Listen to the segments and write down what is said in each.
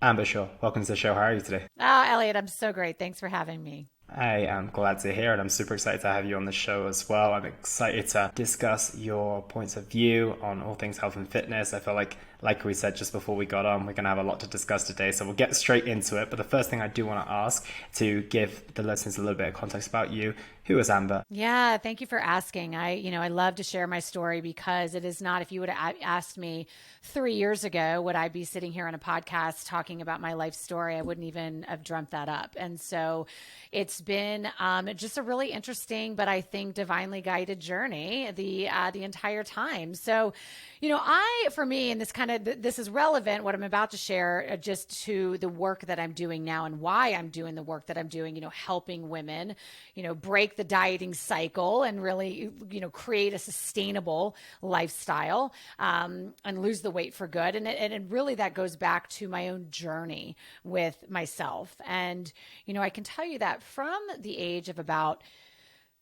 Amber, sure. Welcome to the show. How are you today? Oh, Elliot, I'm so great. Thanks for having me. I am glad to hear it. I'm super excited to have you on the show as well. I'm excited to discuss your points of view on all things health and fitness. I feel like we said just before we got on, we're going to have a lot to discuss today. So we'll get straight into it. But the first thing I do want to ask to give the listeners a little bit of context about you. Who is Amber? Yeah, thank you for asking. I love to share my story because it is not, if you would have asked me 3 years ago, would I be sitting here on a podcast talking about my life story? I wouldn't even have dreamt that up. And so it's been just a really interesting, but I think divinely guided journey the entire time. So, for me, and this is relevant, what I'm about to share, just to the work that I'm doing now and why I'm doing the work that I'm doing, helping women, break the dieting cycle and really, create a sustainable lifestyle, and lose the weight for good. And really that goes back to my own journey with myself. And, I can tell you that from the age of about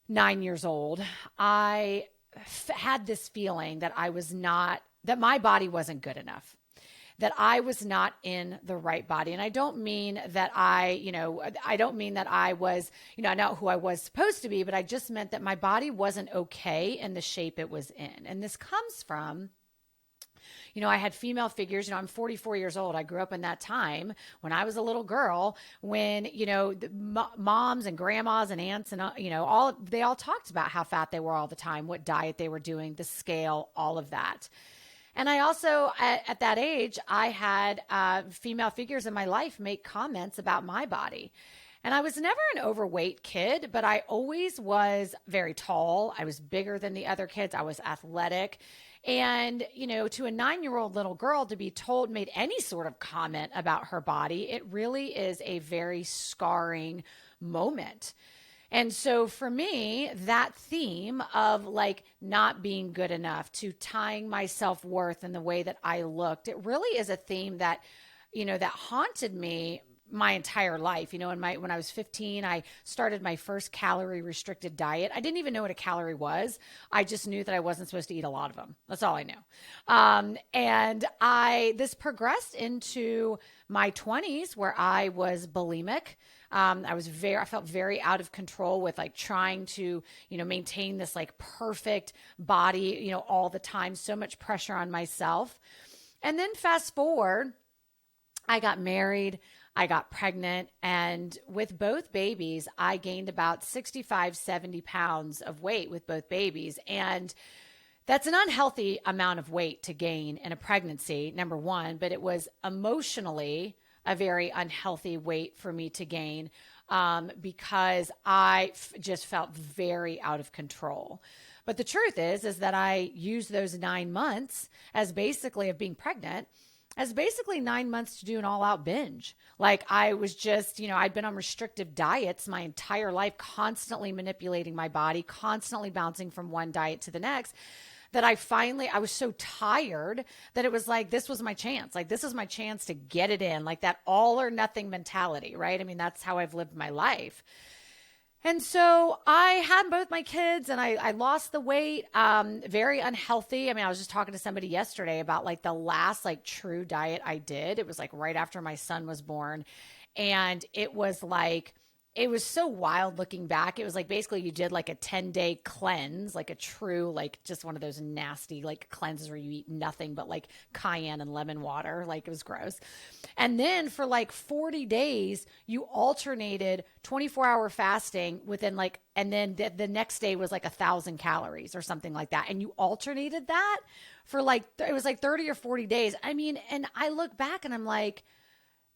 9 years old, had this feeling that that my body wasn't good enough, that I was not in the right body. And I don't mean that I don't mean that I was, not who I was supposed to be, but I just meant that my body wasn't okay in the shape it was in. And this comes from, I had female figures. I'm 44 years old. I grew up in that time when I was a little girl, when, the moms and grandmas and aunts and, they all talked about how fat they were all the time, what diet they were doing, the scale, all of that. And I also, at that age, I had female figures in my life make comments about my body. And I was never an overweight kid, but I always was very tall. I was bigger than the other kids. I was athletic. And, to a 9-year old little girl to be told, made any sort of comment about her body, it really is a very scarring moment. And so for me, that theme of like not being good enough, to tying my self-worth in the way that I looked, it really is a theme that, that haunted me my entire life. When I was 15, I started my first calorie restricted diet. I didn't even know what a calorie was. I just knew that I wasn't supposed to eat a lot of them. That's all I knew. And this progressed into my 20s, where I was bulimic. I felt very out of control with like trying to, maintain this like perfect body, all the time, so much pressure on myself. And then fast forward, I got married, I got pregnant, and with both babies, I gained about 65, 70 pounds of weight with both babies. And that's an unhealthy amount of weight to gain in a pregnancy, number one, but it was emotionally a very unhealthy weight for me to gain, because just felt very out of control. But the truth is that I used those 9 months as basically of being pregnant as basically 9 months to do an all out binge. Like I was just, I'd been on restrictive diets my entire life, constantly manipulating my body, constantly bouncing from one diet to the next, that I was so tired that it was like, this was my chance. Like, this is my chance to get it in, like that all or nothing mentality, right? I mean, that's how I've lived my life. And so I had both my kids and I lost the weight, very unhealthy. I mean, I was just talking to somebody yesterday about like the last like true diet I did. It was like right after my son was born. And it was so wild looking back. It was like basically you did like a 10-day cleanse, like a true, like just one of those nasty like cleanses where you eat nothing but like cayenne and lemon water. Like it was gross. And then for like 40 days, you alternated 24-hour fasting within like, and then the next day was like 1,000 calories or something like that. And you alternated that for like, it was like 30 or 40 days. I mean, and I look back and I'm like,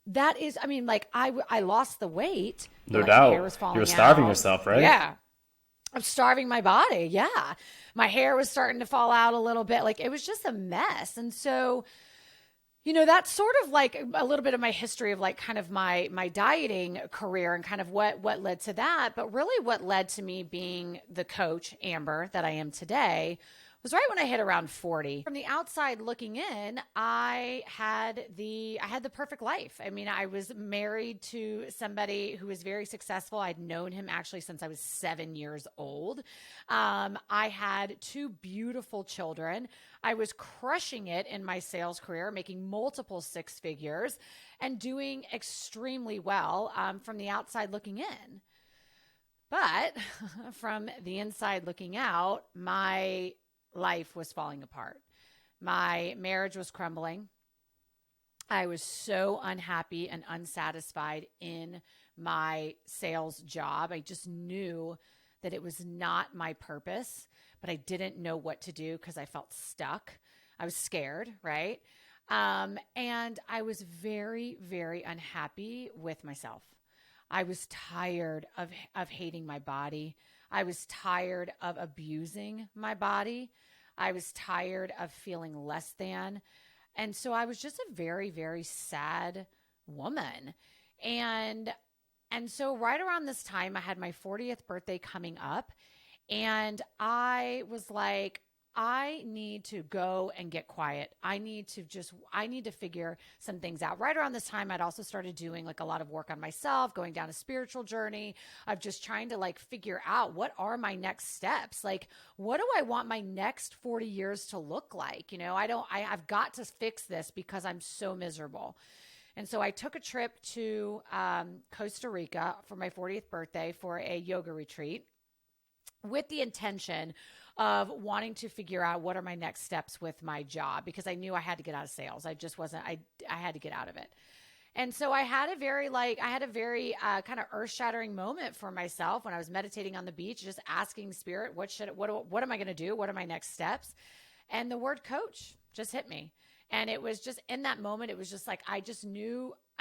that is, I mean, like I lost the weight, No like my hair doubt. was You were falling starving out. yourself, right? Yeah. I'm starving my body. Yeah. My hair was starting to fall out a little bit. Like it was just a mess. And so, that's sort of like a little bit of my history of like kind of my dieting career and kind of what led to that. But really what led to me being the coach, Amber, that I am today was right when I hit around 40. From the outside looking in, I had the perfect life. I mean, I was married to somebody who was very successful. I'd known him actually since I was 7 years old. I had two beautiful children. I was crushing it in my sales career, making multiple six figures. and doing extremely well from the outside looking in. But from the inside looking out, my life was falling apart. My marriage was crumbling. I was so unhappy and unsatisfied in my sales job. I just knew that it was not my purpose, but I didn't know what to do because I felt stuck. I was scared, right? And I was very, very unhappy with myself. I was tired of hating my body. I was tired of abusing my body. I was tired of feeling less than. And so I was just a very, very sad woman. And and so right around this time I had my 40th birthday coming up, and I was like, I need to go and get quiet. I need to figure some things out. Right around this time, I'd also started doing like a lot of work on myself, going down a spiritual journey of just trying to like figure out what are my next steps? Like, what do I want my next 40 years to look like? I've got to fix this because I'm so miserable. And so I took a trip to Costa Rica for my 40th birthday for a yoga retreat with the intention of wanting to figure out what are my next steps with my job, because I knew I had to get out of sales. I just wasn't, I had to get out of it. And so I had a very kind of earth shattering moment for myself when I was meditating on the beach, just asking spirit, what am I going to do? What are my next steps? And the word coach just hit me. And it was just in that moment, it was just like, I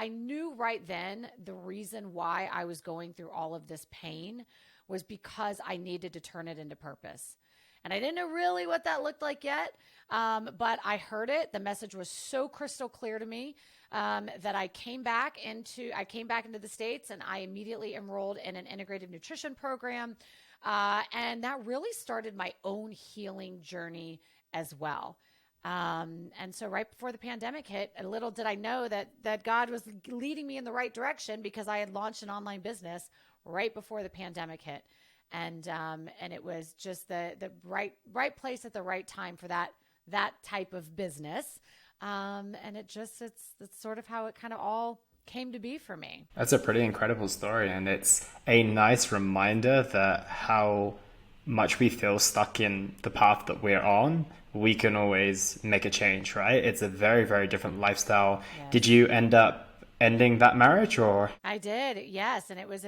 knew right then the reason why I was going through all of this pain was because I needed to turn it into purpose. And I didn't know really what that looked like yet, but I heard it. The message was so crystal clear to me that I came back into the States, and I immediately enrolled in an integrative nutrition program. And that really started my own healing journey as well. And so right before the pandemic hit, a little did I know that God was leading me in the right direction, because I had launched an online business right before the pandemic hit. And it was just the right place at the right time for that type of business. And it's sort of how it kind of all came to be for me. That's a pretty incredible story, and it's a nice reminder that how much we feel stuck in the path that we're on, we can always make a change, right? It's a very, very different lifestyle. Yes. Did you end up ending that marriage, or? I did, yes. And it was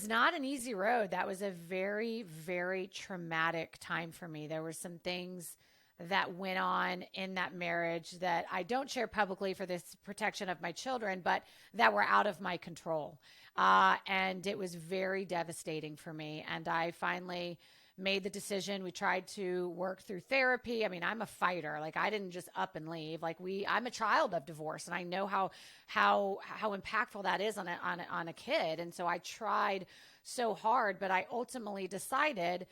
not an easy road. That was a very, very traumatic time for me. There were some things that went on in that marriage that I don't share publicly for this protection of my children, but that were out of my control. And it was very devastating for me. And I finally made the decision. We tried to work through therapy. I mean, I'm a fighter. Like, I didn't just up and leave. I'm a child of divorce, and I know how impactful that is on a kid. And so I tried so hard, but I ultimately decided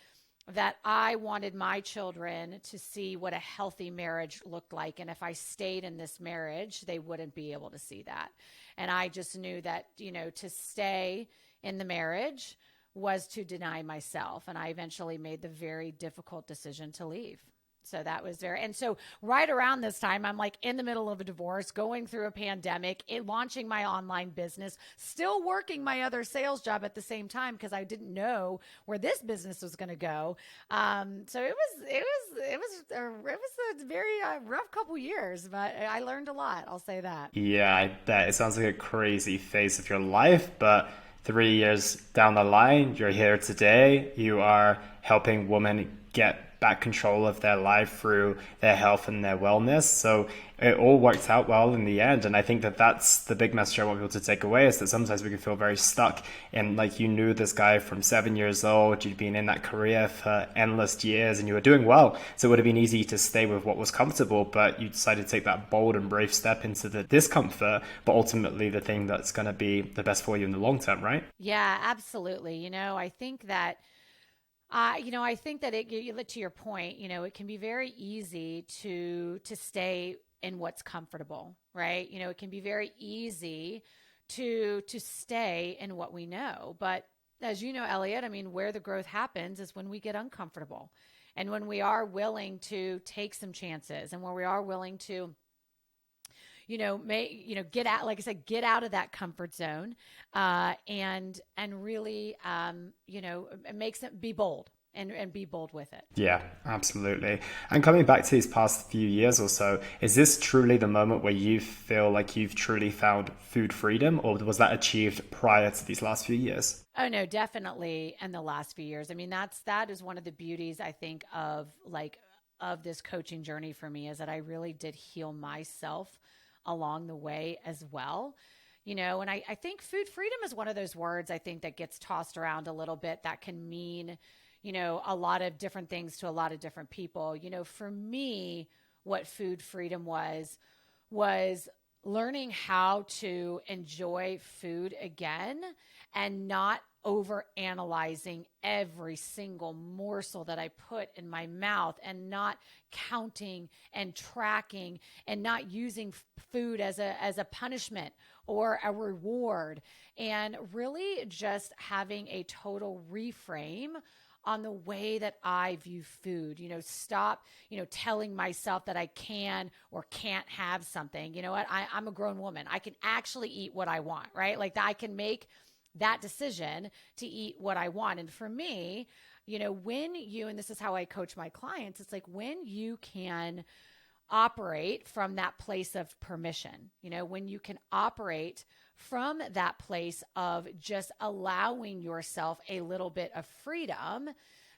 that I wanted my children to see what a healthy marriage looked like. And if I stayed in this marriage, they wouldn't be able to see that. And I just knew that, to stay in the marriage was to deny myself. And I eventually made the very difficult decision to leave. So that was and so right around this time, I'm like in the middle of a divorce, going through a pandemic, launching my online business, still working my other sales job at the same time, because I didn't know where this business was going to go. So it was a very rough couple years, but I learned a lot. I'll say that. Yeah, I bet. It sounds like a crazy phase of your life, but 3 years down the line, you're here today. You are helping women get back control of their life through their health and their wellness. So it all worked out well in the end. And I think that that's the big message I want people to take away, is that sometimes we can feel very stuck. And like, you knew this guy from 7 years old, you'd been in that career for endless years, and you were doing well. So it would have been easy to stay with what was comfortable, but you decided to take that bold and brave step into the discomfort, but ultimately the thing that's going to be the best for you in the long term, right? Yeah, absolutely. I think that I think that to your point, it can be very easy to stay in what's comfortable, right? It can be very easy to stay in what we know. But as you know, Elliot, I mean, where the growth happens is when we get uncomfortable, and when we are willing to take some chances, and when we are willing to get out, like I said, get out of that comfort zone, and really, it makes it be bold and be bold with it. Yeah, absolutely. And coming back to these past few years or so, is this truly the moment where you feel like you've truly found food freedom, or was that achieved prior to these last few years? Oh no, definitely in the last few years. I mean, that is one of the beauties I think of this coaching journey for me, is that I really did heal myself along the way as well. And I think food freedom is one of those words I think that gets tossed around a little bit, that can mean, a lot of different things to a lot of different people. For me, what food freedom was learning how to enjoy food again, and not over analyzing every single morsel that I put in my mouth, and not counting and tracking, and not using food as a punishment or a reward, and really just having a total reframe on the way that I view food. Stop, telling myself that I can or can't have something. You know what? I'm a grown woman. I can actually eat what I want, right? Like, I can make that decision to eat what I want. And for me, and this is how I coach my clients, it's like when you can operate from that place of permission, when you can operate from that place of just allowing yourself a little bit of freedom,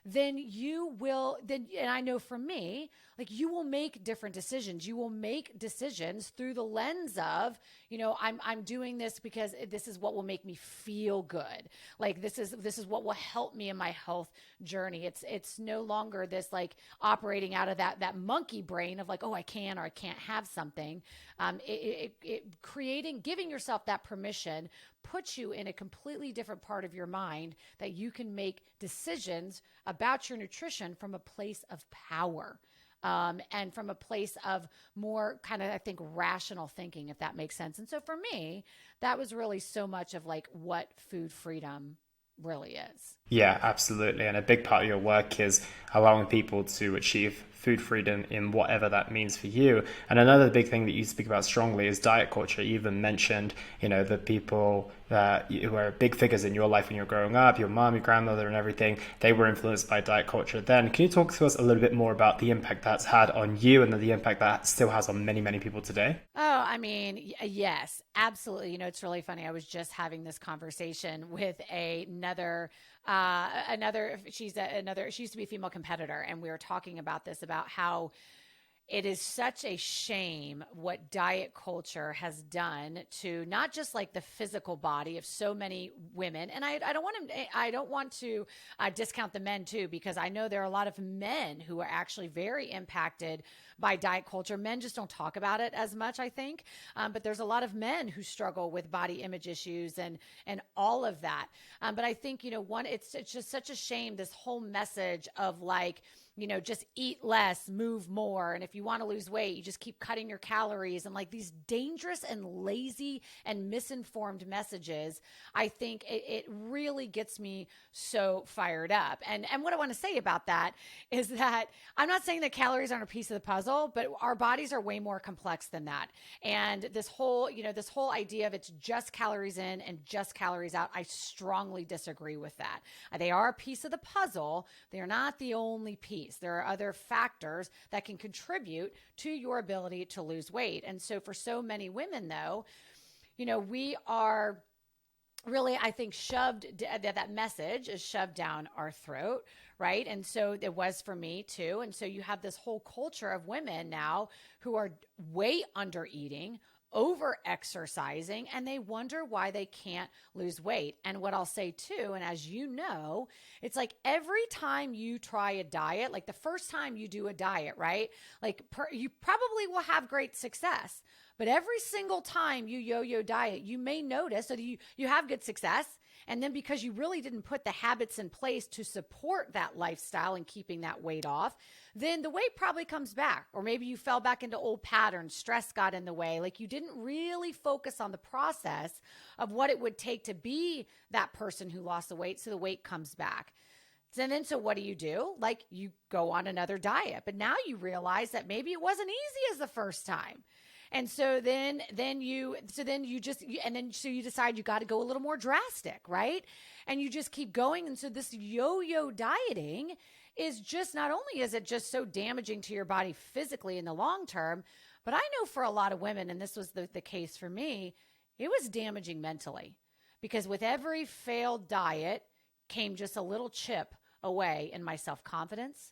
then and I know for me, like, you will make different decisions. You will make decisions through the lens of, I'm doing this because this is what will make me feel good. Like, this is what will help me in my health journey. It's no longer this, like, operating out of that monkey brain of like, oh, I can or I can't have something. Giving yourself that permission puts you in a completely different part of your mind, that you can make decisions about your nutrition from a place of power. And from a place of more kind of, I think, rational thinking, if that makes sense. And so for me, that was really so much of like what food freedom really is. Yeah, absolutely. And a big part of your work is allowing people to achieve food freedom in whatever that means for you. And another big thing that you speak about strongly is diet culture. You even mentioned, the people that who were big figures in your life when you were growing up, your mom, your grandmother, and everything, they were influenced by diet culture then. Can you talk to us a little bit more about the impact that's had on you, and the impact that still has on many, many people today? Oh, I mean, yes, absolutely. It's really funny. I was just having this conversation with she used to be a female competitor, and we were talking about this, about how it is such a shame what diet culture has done to not just like the physical body of so many women. And I don't want to discount the men too, because I know there are a lot of men who are actually very impacted by diet culture. Men just don't talk about it as much, I think. But there's a lot of men who struggle with body image issues and all of that. But I think, it's just such a shame, this whole message of like, just eat less, move more. And if you want to lose weight, you just keep cutting your calories, and like these dangerous and lazy and misinformed messages. I think it really gets me so fired up. And what I want to say about that is that I'm not saying that calories aren't a piece of the puzzle, but our bodies are way more complex than that. And this whole idea of it's just calories in and just calories out, I strongly disagree with that. They are a piece of the puzzle. They are not the only piece. There are other factors that can contribute to your ability to lose weight. And so for so many women, though, we are really, I think, that message is shoved down our throat, right? And so it was for me too. And so you have this whole culture of women now who are way under eating, over exercising, and they wonder why they can't lose weight. And what I'll say too, and as you know, it's like every time you try a diet, like the first time you do a diet, right? Like you probably will have great success, but every single time you yo-yo diet, you may notice that you have good success. And then because you really didn't put the habits in place to support that lifestyle and keeping that weight off, then the weight probably comes back. Or maybe you fell back into old patterns, stress got in the way. Like you didn't really focus on the process of what it would take to be that person who lost the weight, so the weight comes back. And then, so what do? Like you go on another diet, but now you realize that maybe it wasn't easy as the first time. And so you decide you got to go a little more drastic, right? And you just keep going. And so this yo-yo dieting is just, not only is it just so damaging to your body physically in the long term, but I know for a lot of women, and this was the case for me, it was damaging mentally, because with every failed diet came just a little chip away in my self-confidence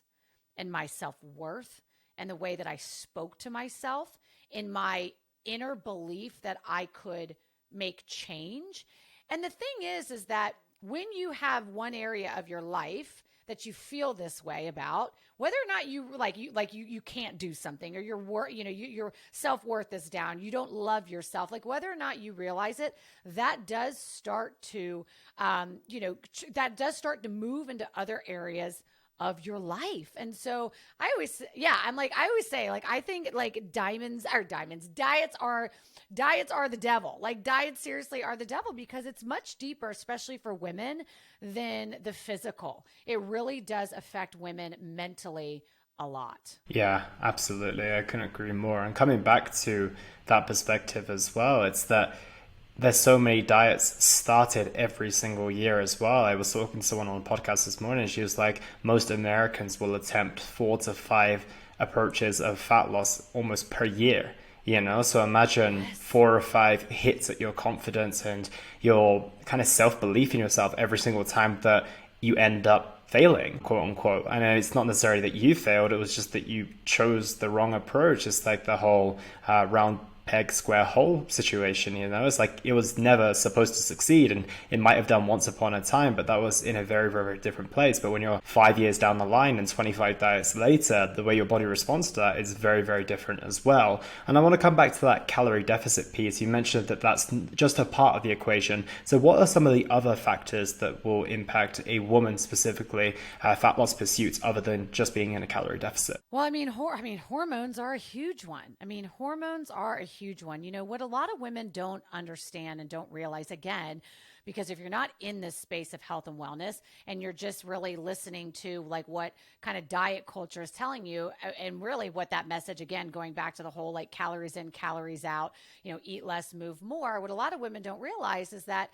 and my self-worth and the way that I spoke to myself, in my inner belief that I could make change. And the thing is that when you have one area of your life that you feel this way about, whether or not you can't do something, or your self-worth is down, you don't love yourself, like whether or not you realize it, that does start to move into other areas of your life. And so I always say, like, I think like diets are the devil. Like diets seriously are the devil, because it's much deeper, especially for women, than the physical. It really does affect women mentally a lot. Yeah, absolutely. I couldn't agree more. And coming back to that perspective as well, it's that there's so many diets started every single year as well. I was talking to someone on a podcast this morning. She was like, most Americans will attempt 4 to 5 approaches of fat loss almost per year. So imagine 4 or 5 hits at your confidence and your kind of self-belief in yourself every single time that you end up failing, quote unquote. And it's not necessarily that you failed, it was just that you chose the wrong approach. It's like the whole round peg square hole situation. It's like it was never supposed to succeed, and it might have done once upon a time, but that was in a very, very different place. But when you're 5 years down the line and 25 diets later, the way your body responds to that is very, very different as well. And I want to come back to that calorie deficit piece. You mentioned that that's just a part of the equation. So what are some of the other factors that will impact a woman specifically fat loss pursuits, other than just being in a calorie deficit? Well, hormones are a huge one. Hormones are a huge one. What a lot of women don't understand and don't realize, again, because if you're not in this space of health and wellness, and you're just really listening to like what kind of diet culture is telling you, and really what that message, again, going back to the whole like calories in, calories out, eat less, move more, what a lot of women don't realize is that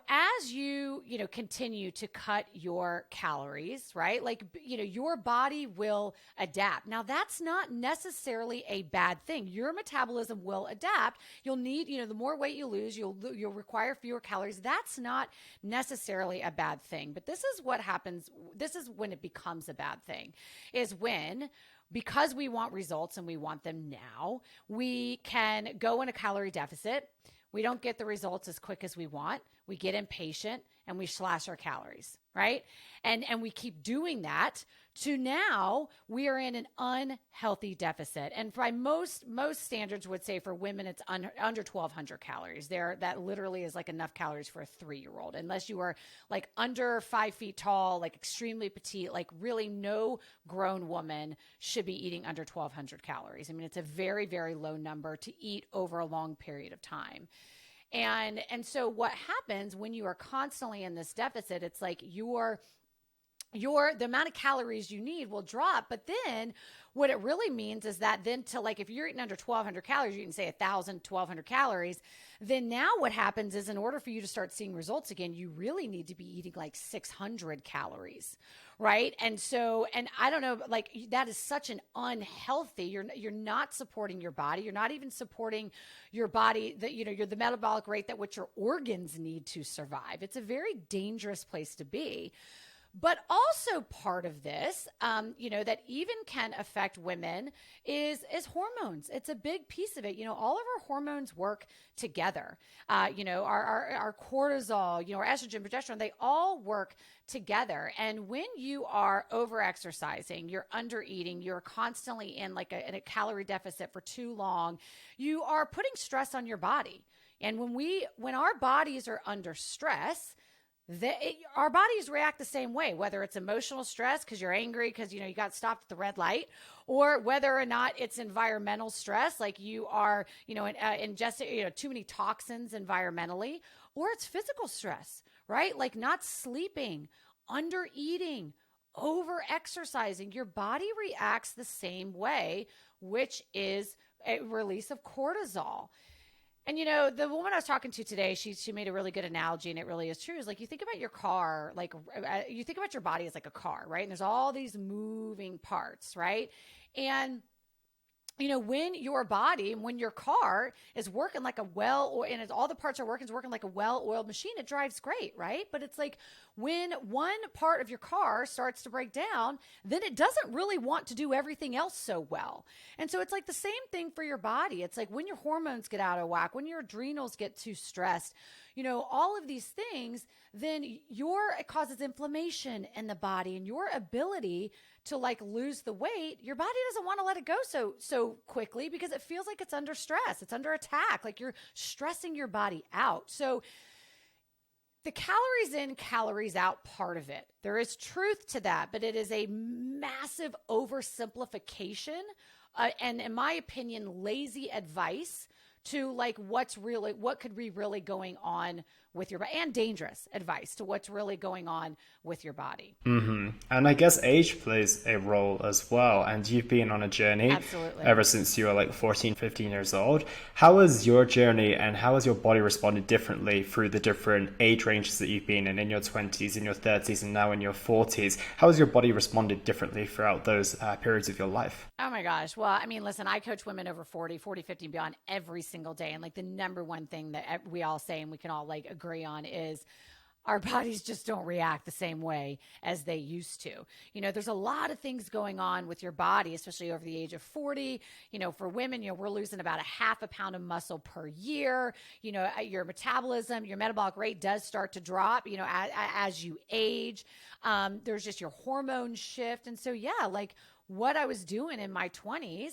as you continue to cut your calories, right? Like, your body will adapt. Now, that's not necessarily a bad thing. Your metabolism will adapt. You'll need, the more weight you lose, you'll require fewer calories. That's not necessarily a bad thing. But this is what happens. This is when it becomes a bad thing, is when, because we want results and we want them now, we can go in a calorie deficit. We don't get the results as quick as we want. We get impatient and we slash our calories, right? And we keep doing that to now we are in an unhealthy deficit. And by most standards would say for women, it's under 1,200 calories. That literally is like enough calories for a 3-year-old, unless you are like under 5 feet tall, like extremely petite, like really no grown woman should be eating under 1,200 calories. It's a very, very low number to eat over a long period of time. And so what happens when you are constantly in this deficit, it's like the amount of calories you need will drop. But then what it really means is that then if you're eating under 1,200 calories, you can say 1,000, 1,200 calories. Then now what happens is, in order for you to start seeing results again, you really need to be eating like 600 calories. Right. And so, and I don't know, like that is such an unhealthy, you're not supporting your body. You're not even supporting your body that, you're the metabolic rate that what your organs need to survive. It's a very dangerous place to be. But also part of this, that even can affect women is hormones. It's a big piece of it. All of our hormones work together. Our cortisol, our estrogen, progesterone, they all work together. And when you are over-exercising, you're under-eating, you're constantly in in a calorie deficit for too long, you are putting stress on your body. And when our bodies are under stress, our bodies react the same way, whether it's emotional stress because you're angry because you got stopped at the red light, or whether or not it's environmental stress, like you are ingesting too many toxins environmentally, or it's physical stress, right? Like not sleeping, under eating, over exercising. Your body reacts the same way, which is a release of cortisol. And the woman I was talking to today, she made a really good analogy, and it really is true. Is like, you think about your car, like you think about your body as like a car, right? And there's all these moving parts, right? And when your body, when your car is working like a and all the parts are working, it's working like a well-oiled machine, it drives great, right? But it's like when one part of your car starts to break down, then it doesn't really want to do everything else so well. And so it's like the same thing for your body. It's like when your hormones get out of whack, when your adrenals get too stressed, all of these things, then it causes inflammation in the body, and your ability to like lose the weight, your body doesn't want to let it go so quickly because it feels like it's under stress. It's under attack. Like you're stressing your body out. So the calories in, calories out part of it, there is truth to that, but it is a massive oversimplification, and in my opinion, lazy advice to like what could be really going on with your body, and dangerous advice to what's really going on with your body. And I guess age plays a role as well. And you've been on a journey Absolutely. ever since you were like 14, 15 years old. How has your journey and how has your body responded differently through the different age ranges that you've been in your 20s, in your 30s, and now in your 40s? How has your body responded differently throughout those periods of your life? Oh my gosh. Well, I mean, listen, I coach women over 40, 50 and beyond every single day. And like the number one thing that we all say and we can all like agree on is our bodies just don't react the same way as they used to. There's a lot of things going on with your body, especially over the age of 40. For women, we're losing about a half a pound of muscle per year. Your metabolism, your metabolic rate does start to drop, as you age. There's just your hormones shift. And so, yeah, like what I was doing in my 20s,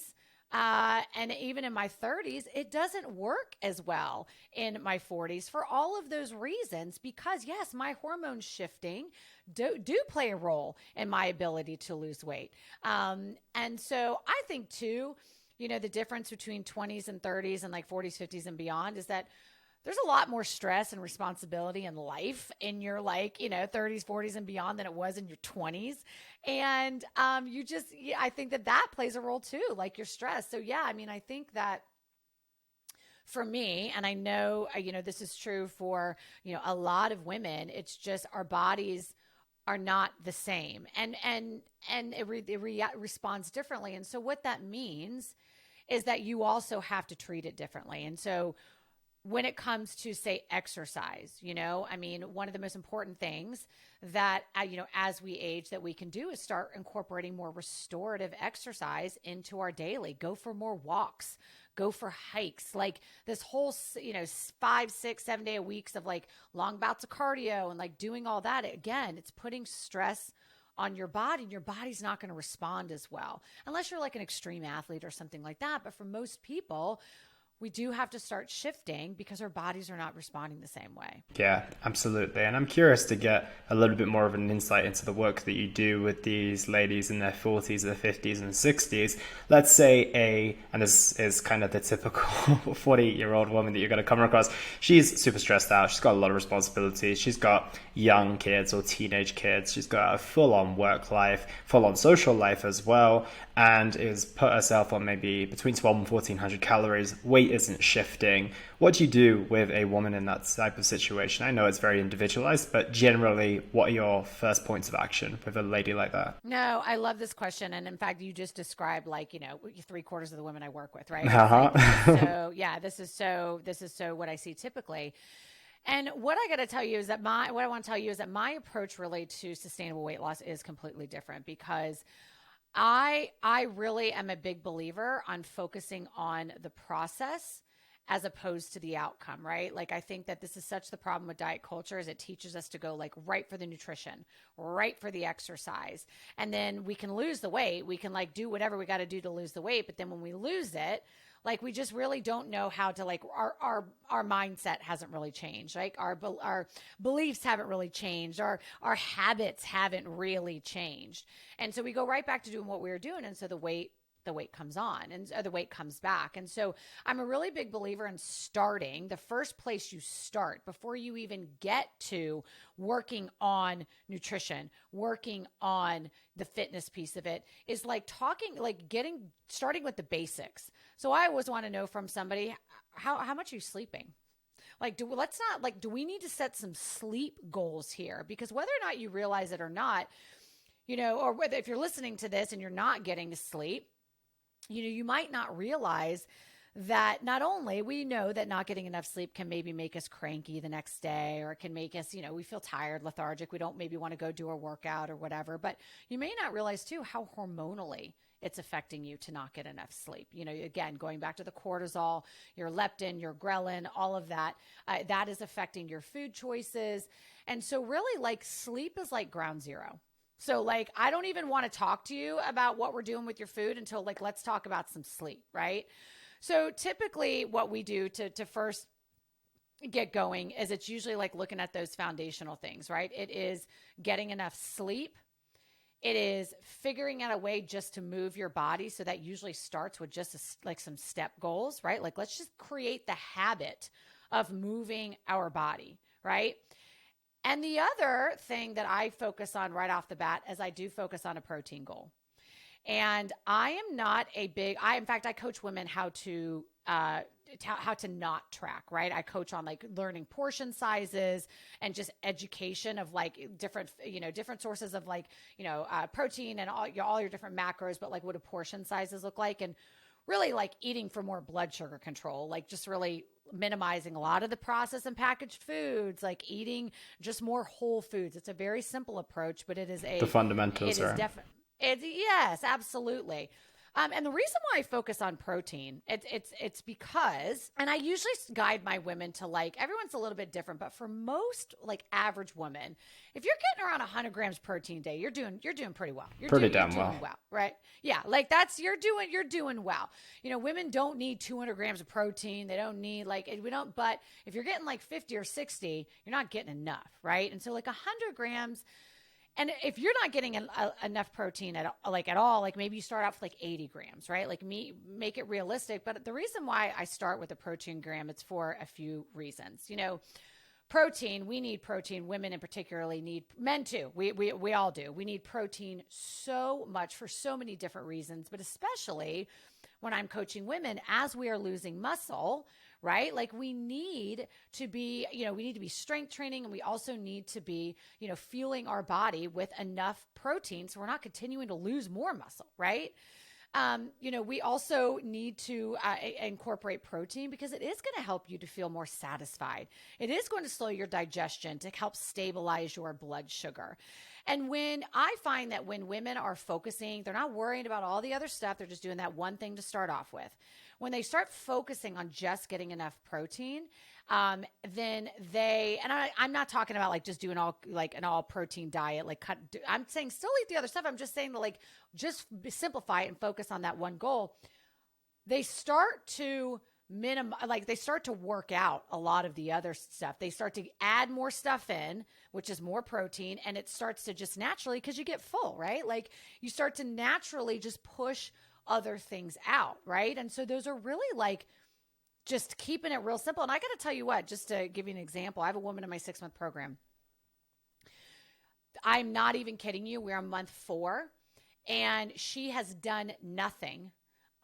and even in my 30s, it doesn't work as well in my 40s for all of those reasons, because yes, my hormones shifting do play a role in my ability to lose weight. And so I think too, the difference between 20s and 30s and like 40s, 50s and beyond is that there's a lot more stress and responsibility in life in your 30s, 40s and beyond than it was in your 20s. And I think that plays a role too, like your stress. So yeah, I mean, I think that for me, and I know, this is true for, a lot of women, it's just our bodies are not the same, and it responds differently. And so what that means is that you also have to treat it differently. And so when it comes to, say, exercise, I mean, one of the most important things that, as we age that we can do is start incorporating more restorative exercise into our daily. Go for more walks, go for hikes, like this whole, 5, 6, 7 day a weeks of like long bouts of cardio and like doing all that. Again, it's putting stress on your body, and your body's not going to respond as well unless you're like an extreme athlete or something like that. But for most people, we do have to start shifting because our bodies are not responding the same way. Yeah, absolutely. And I'm curious to get a little bit more of an insight into the work that you do with these ladies in their 40s, their 50s and 60s. Let's say and this is kind of the typical 40-year-old woman that you're going to come across. She's super stressed out. She's got a lot of responsibilities. She's got young kids or teenage kids. She's got a full-on work life, full-on social life as well, and is put herself on maybe between 12 and 1400 calories. Weight isn't shifting. What do you do with a woman in that type of situation? I know it's very individualized, but generally, what are your first points of action with a lady like that? No, I love this question. And in fact, you just described like, 3/4 of the women I work with, right? So yeah, this is so what I see typically. And what I got to tell you is that my approach really to sustainable weight loss is completely different, because I really am a big believer on focusing on the process as opposed to the outcome, right? Like I think that this is such the problem with diet culture, is it teaches us to go like right for the nutrition, right for the exercise. And then we can lose the weight. We can like do whatever we got to do to lose the weight. But then when we lose it, like we just really don't know how to, like our mindset hasn't really changed. Like our beliefs haven't really changed. Our habits haven't really changed. And so we go right back to doing what we were doing. And so the weight the weight comes on and the weight comes back. And so I'm a really big believer in starting the first place you start before you even get to working on nutrition, working on the fitness piece of it is like starting with the basics. So I always want to know from somebody, how much are you sleeping? Like, do we need to set some sleep goals here? Because whether or not you realize it or not, or whether if you're listening to this and you're not getting to sleep, you might not realize that not only we know that not getting enough sleep can maybe make us cranky the next day, or it can make us, we feel tired, lethargic. We don't maybe want to go do a workout or whatever, but you may not realize too how hormonally it's affecting you to not get enough sleep. Again, going back to the cortisol, your leptin, your ghrelin, all of that, that is affecting your food choices. And so really like sleep is like ground zero. So like, I don't even want to talk to you about what we're doing with your food until like, let's talk about some sleep, right? So typically what we do to first get going is it's usually like looking at those foundational things, right? It is getting enough sleep. It is figuring out a way just to move your body. So that usually starts with just like some step goals, right? Like let's just create the habit of moving our body, right? And the other thing that I focus on right off the bat is I do focus on a protein goal. And I am not in fact, I coach women how to not track, right? I coach on like learning portion sizes and just education of like different sources of like, protein and all your different macros, but like what do portion sizes look like? And really like eating for more blood sugar control, like just really minimizing a lot of the processed and packaged foods, like eating just more whole foods. It's a very simple approach, but The fundamentals are definitely. Yes, absolutely. And the reason why I focus on protein, it's because, and I usually guide my women to like, everyone's a little bit different, but for most like average women, if you're getting around 100 grams protein a day, you're doing pretty well. You're doing well, right? Yeah, like you're doing well. Women don't need 200 grams of protein. They don't need but if you're getting like 50 or 60, you're not getting enough, right? And so like 100 grams. And if you're not getting enough protein at all, like maybe you start out with like 80 grams, right? Like make it realistic. But the reason why I start with a protein gram, it's for a few reasons. Protein, we need protein. Women in particularly need, men too. We all do. We need protein so much for so many different reasons, but especially when I'm coaching women as we are losing muscle, right? Like we need to be strength training, and we also need to be, fueling our body with enough protein so we're not continuing to lose more muscle, right? We also need to incorporate protein because it is going to help you to feel more satisfied. It is going to slow your digestion to help stabilize your blood sugar. And when I find that when women are focusing, they're not worrying about all the other stuff. They're just doing that one thing to start off with. When they start focusing on just getting enough protein, then I'm not talking about like just doing an all protein diet, I'm saying still eat the other stuff. I'm just saying that like, just simplify it and focus on that one goal. They start to they start to work out a lot of the other stuff. They start to add more stuff in, which is more protein. And it starts to just naturally, because you get full, right? Like you start to naturally just push other things out, right? And so those are really like just keeping it real simple. And I got to tell you what, just to give you an example, I have a woman in my 6-month program. I'm not even kidding you. We're on month 4 and she has done nothing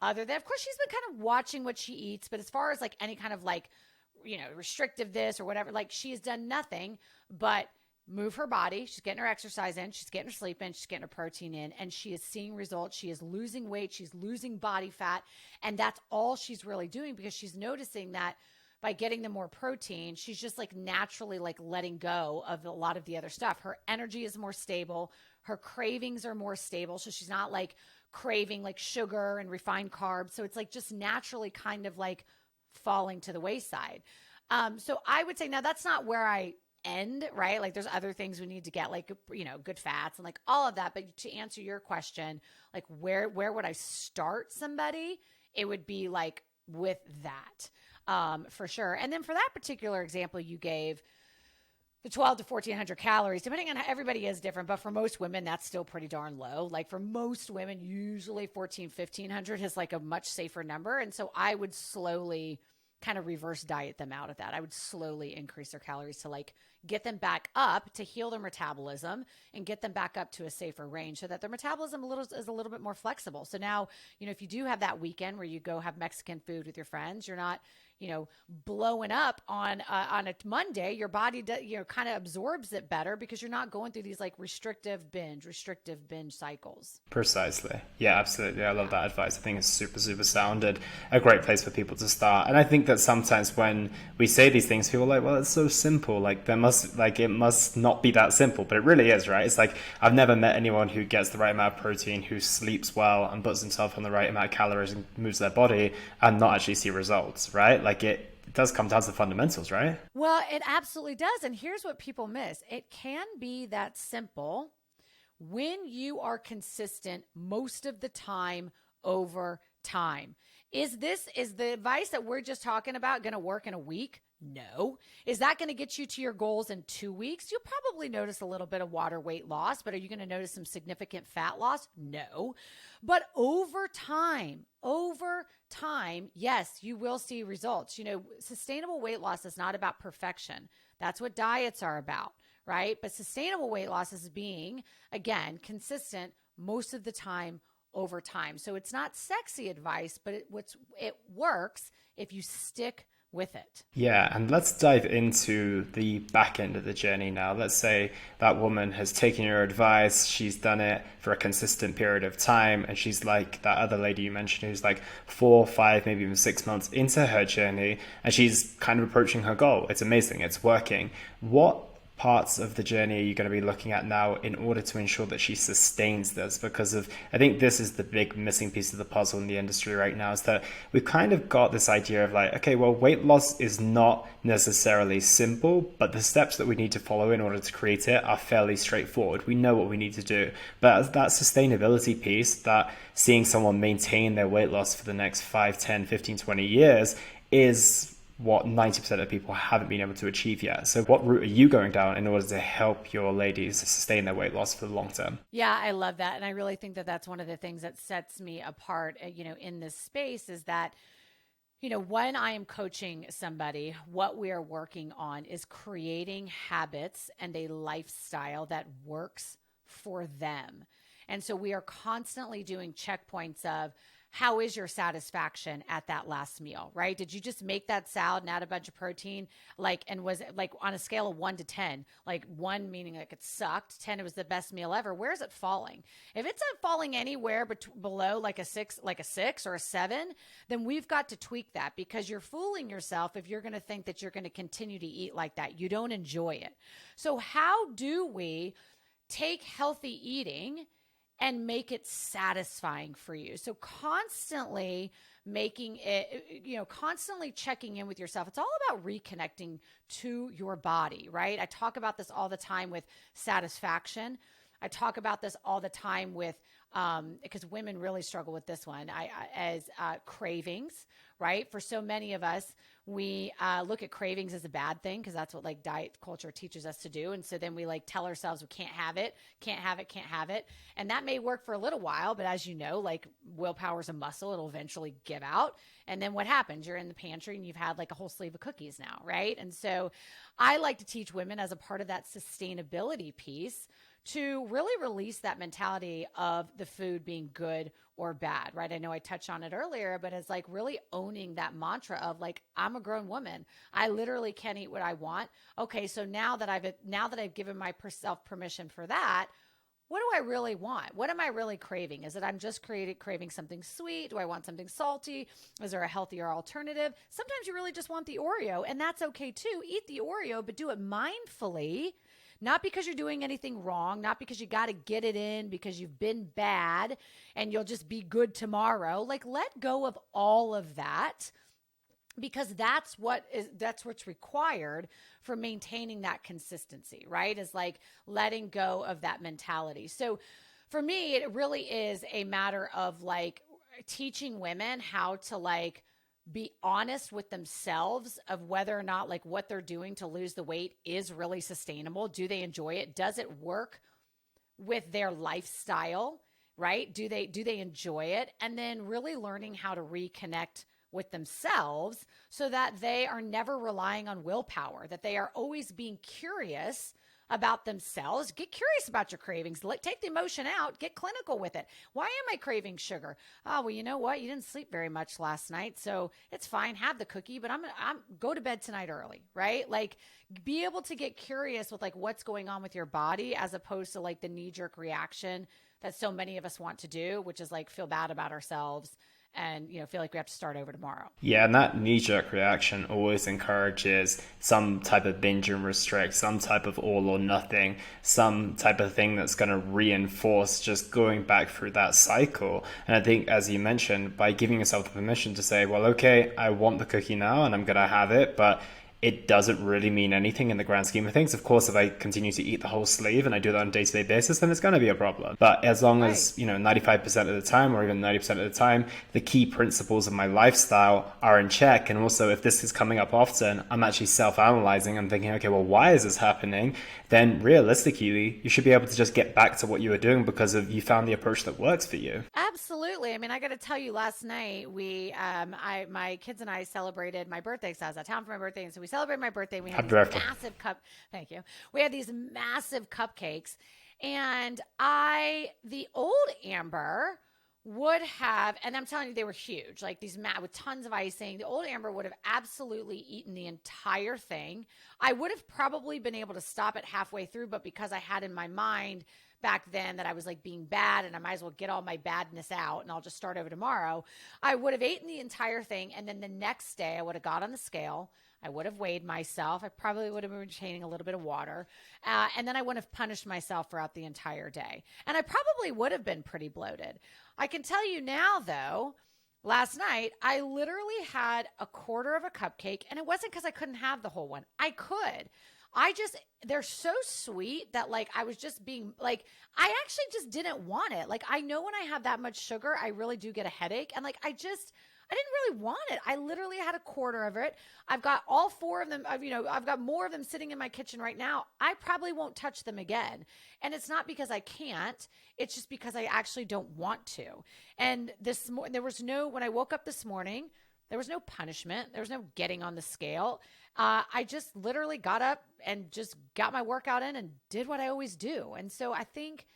other than, of course, she's been kind of watching what she eats, but as far as like any kind of like, restrictive this or whatever, like she has done nothing but move her body. She's getting her exercise in. She's getting her sleep in. She's getting her protein in, and she is seeing results. She is losing weight. She's losing body fat. And that's all she's really doing, because she's noticing that by getting the more protein, she's just like naturally like letting go of a lot of the other stuff. Her energy is more stable. Her cravings are more stable. So she's not like craving like sugar and refined carbs. So it's like just naturally kind of like falling to the wayside. So I would say, now that's not where I end, right? Like there's other things we need to get, like, good fats and like all of that. But to answer your question, like where would I start somebody? It would be like with that, for sure. And then for that particular example you gave, the 12 to 1400 calories, depending on how everybody is different, but for most women that's still pretty darn low. Like for most women, usually 1500 is like a much safer number. And so I would slowly kind of reverse diet them out of that. I would slowly increase their calories to like get them back up to heal their metabolism and get them back up to a safer range so that their metabolism is a little bit more flexible. So now, if you do have that weekend where you go have Mexican food with your friends, you're not, blowing up on a Monday. Your body, kind of absorbs it better because you're not going through these like restrictive binge cycles. Precisely. Yeah, absolutely. I love that advice. I think it's super, super sound and a great place for people to start. And I think that sometimes when we say these things, people are like, well, it's so simple. Like it must not be that simple, but it really is, right? It's like, I've never met anyone who gets the right amount of protein, who sleeps well and puts himself on the right amount of calories and moves their body and not actually see results, right? Like it does come down to the fundamentals, right? Well, it absolutely does. And here's what people miss. It can be that simple when you are consistent most of the time over time. Is the advice that we're just talking about going to work in a week? No. Is that going to get you to your goals in 2 weeks? You'll probably notice a little bit of water weight loss, but are you going to notice some significant fat loss? No. But over time, yes, you will see results. Sustainable weight loss is not about perfection. That's what diets are about, right? But sustainable weight loss is being, again, consistent most of the time over time. So it's not sexy advice, but it works if you stick with it. Yeah, and let's dive into the back end of the journey now. Let's say that woman has taken your advice, she's done it for a consistent period of time, and she's like that other lady you mentioned who's like 4, 5, maybe even 6 months into her journey, and she's kind of approaching her goal. It's amazing, it's working. What parts of the journey are you going to be looking at now in order to ensure that she sustains this? Because I think this is the big missing piece of the puzzle in the industry right now, is that we've kind of got this idea of like, okay, well, weight loss is not necessarily simple, but the steps that we need to follow in order to create it are fairly straightforward. We know what we need to do. But that sustainability piece, that seeing someone maintain their weight loss for the next 5, 10, 15, 20 years is what 90% of people haven't been able to achieve yet. So what route are you going down in order to help your ladies sustain their weight loss for the long term? Yeah, I love that. And I really think that that's one of the things that sets me apart, in this space is that, when I am coaching somebody, what we are working on is creating habits and a lifestyle that works for them. And so we are constantly doing checkpoints of, how is your satisfaction at that last meal, right? Did you just make that salad and add a bunch of protein? And was it like on a scale of 1 to 10, like 1 meaning like it sucked, 10, it was the best meal ever. Where is it falling? If it's not falling anywhere below like a 6 or a 7, then we've got to tweak that, because you're fooling yourself if you're going to think that you're going to continue to eat like that. You don't enjoy it. So how do we take healthy eating and make it satisfying for you? So constantly making it, constantly checking in with yourself. It's all about reconnecting to your body, right? I talk about this all the time with satisfaction. I talk about this all the time with, because women really struggle with this one, as cravings, right? For so many of us, we look at cravings as a bad thing because that's what like diet culture teaches us to do. And so then we like tell ourselves we can't have it. And that may work for a little while, but as you know, like willpower is a muscle, it'll eventually give out. And then what happens? You're in the pantry and you've had like a whole sleeve of cookies now, right? And so I like to teach women as a part of that sustainability piece to really release that mentality of the food being good or bad, right? I know I touched on it earlier, but it's like really owning that mantra of like, I'm a grown woman. I literally can eat what I want. Okay, so now that I've given myself permission for that, what do I really want? What am I really craving? Is it I'm just craving something sweet? Do I want something salty? Is there a healthier alternative? Sometimes you really just want the Oreo, and that's okay too. Eat the Oreo, but do it mindfully. Not because you're doing anything wrong, not because you got to get it in because you've been bad and you'll just be good tomorrow. Like let go of all of that, because that's what's required for maintaining that consistency, right? Is like letting go of that mentality. So for me, it really is a matter of like teaching women how to like be honest with themselves of whether or not like what they're doing to lose the weight is really sustainable. Do they enjoy it? Does it work with their lifestyle, right? Do they enjoy it? And then really learning how to reconnect with themselves so that they are never relying on willpower, that they are always being curious about themselves. Get curious about your cravings. Take the emotion out. Get clinical with it. Why am I craving sugar? Oh, well, you know what? You didn't sleep very much last night, so it's fine. Have the cookie, but I'm go to bed tonight early, right? Like, be able to get curious with like what's going on with your body as opposed to like the knee-jerk reaction that so many of us want to do, which is like feel bad about ourselves and feel like we have to start over tomorrow. Yeah, and that knee-jerk reaction always encourages some type of binge and restrict, some type of all or nothing, some type of thing that's going to reinforce just going back through that cycle. And I think, as you mentioned, by giving yourself the permission to say, well, okay, I want the cookie now and I'm going to have it, but it doesn't really mean anything in the grand scheme of things. Of course, if I continue to eat the whole sleeve and I do that on a day-to-day basis, then it's going to be a problem. But as long as, 95% of the time or even 90% of the time, the key principles of my lifestyle are in check. And also, if this is coming up often, I'm actually self-analyzing. I'm thinking, okay, well, why is this happening? Then realistically, you should be able to just get back to what you were doing because you found the approach that works for you. Absolutely. I mean, I got to tell you, last night my kids and I celebrated my birthday because I was out of town for my birthday, and so we celebrated my birthday. We had these massive Thank you. We had these massive cupcakes, and the old Amber would have, and I'm telling you, they were huge, like these with tons of icing. The old Amber would have absolutely eaten the entire thing. I would have probably been able to stop it halfway through, but because I had in my mind back then that I was like being bad and I might as well get all my badness out and I'll just start over tomorrow, I would have eaten the entire thing. And then the next day I would have got on the scale. I would have weighed myself. I probably would have been retaining a little bit of water. And then I wouldn't have punished myself throughout the entire day. And I probably would have been pretty bloated. I can tell you now, though, last night, I literally had a quarter of a cupcake, and it wasn't because I couldn't have the whole one. I could. They're so sweet that like, I was just being like, I actually just didn't want it. Like, I know when I have that much sugar, I really do get a headache. And like, I didn't really want it. I literally had a quarter of it. I've got all four of them. I've got more of them sitting in my kitchen right now. I probably won't touch them again. And it's not because I can't. It's just because I actually don't want to. And when I woke up this morning, there was no punishment. There was no getting on the scale. I just literally got up and just got my workout in and did what I always do. And so I think,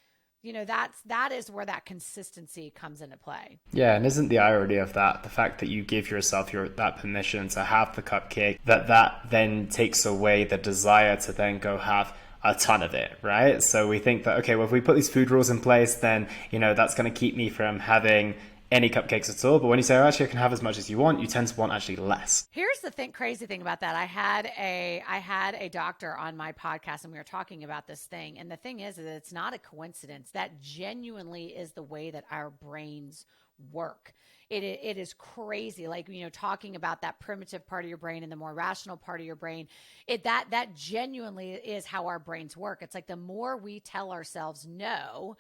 that is where that consistency comes into play. Yeah, and isn't the irony of that the fact that you give yourself that permission to have the cupcake, that then takes away the desire to then go have a ton of it, right? So we think that, okay, well, if we put these food rules in place, then, that's going to keep me from having any cupcakes at all. But when you say, oh, actually, I can have as much as you want, you tend to want actually less. Here's the crazy thing about that. I had a doctor on my podcast and we were talking about this thing. And the thing is that it's not a coincidence. That genuinely is the way that our brains work. It is crazy. Like, talking about that primitive part of your brain and the more rational part of your brain, that genuinely is how our brains work. It's like the more we tell ourselves no,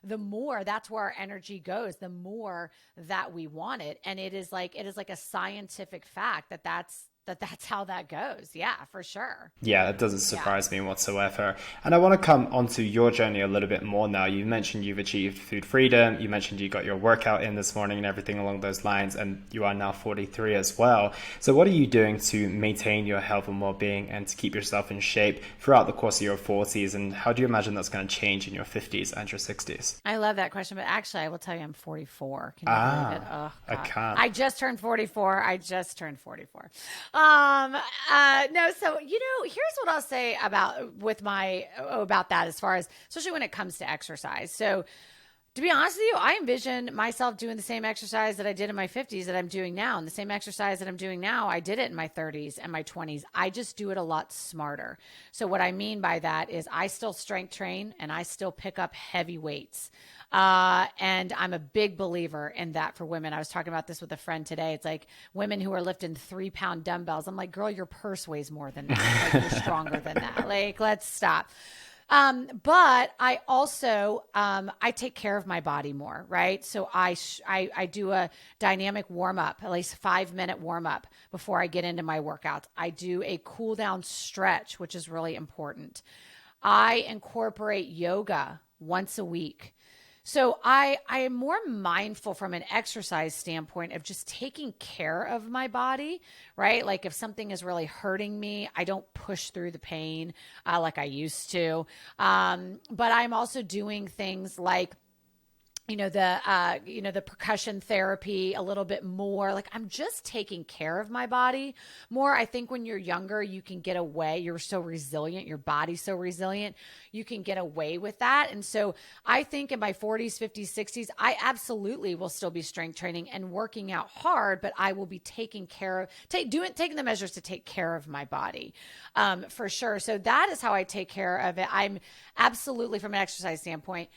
the more that's where our energy goes, the more that we want it. And it is like a scientific fact that's how that goes. Yeah, for sure. Yeah, that doesn't surprise me whatsoever. And I want to come onto your journey a little bit more now. You mentioned you've achieved food freedom. You mentioned you got your workout in this morning and everything along those lines. And you are now 43 as well. So what are you doing to maintain your health and well-being and to keep yourself in shape throughout the course of your 40s? And how do you imagine that's going to change in your 50s and your 60s? I love that question. But actually, I will tell you, I'm 44. Can you believe it? Oh, God. I can't. I just turned 44. No, so, here's what I'll say about that as far as, especially when it comes to exercise. So to be honest with you, I envision myself doing the same exercise that I did in my 50s that I'm doing now. And the same exercise that I'm doing now, I did it in my 30s and my 20s. I just do it a lot smarter. So what I mean by that is I still strength train and I still pick up heavy weights. And I'm a big believer in that for women. I was talking about this with a friend today. It's like women who are lifting 3-pound dumbbells. I'm like, girl, your purse weighs more than that. Like, you're stronger than that. Like, let's stop. But I also, I take care of my body more, right? So I do a dynamic warm up, at least 5 minute warm up before I get into my workouts. I do a cool down stretch, which is really important. I incorporate yoga once a week. So I am more mindful from an exercise standpoint of just taking care of my body, right? Like if something is really hurting me, I don't push through the pain like I used to. But I'm also doing things like the percussion therapy a little bit more. Like I'm just taking care of my body more. I think when you're younger, you can get away. You're so resilient. Your body's so resilient. You can get away with that. And so I think in my 40s, 50s, 60s, I absolutely will still be strength training and working out hard, but I will be taking the measures to take care of my body, for sure. So that is how I take care of it. I'm absolutely, from an exercise standpoint,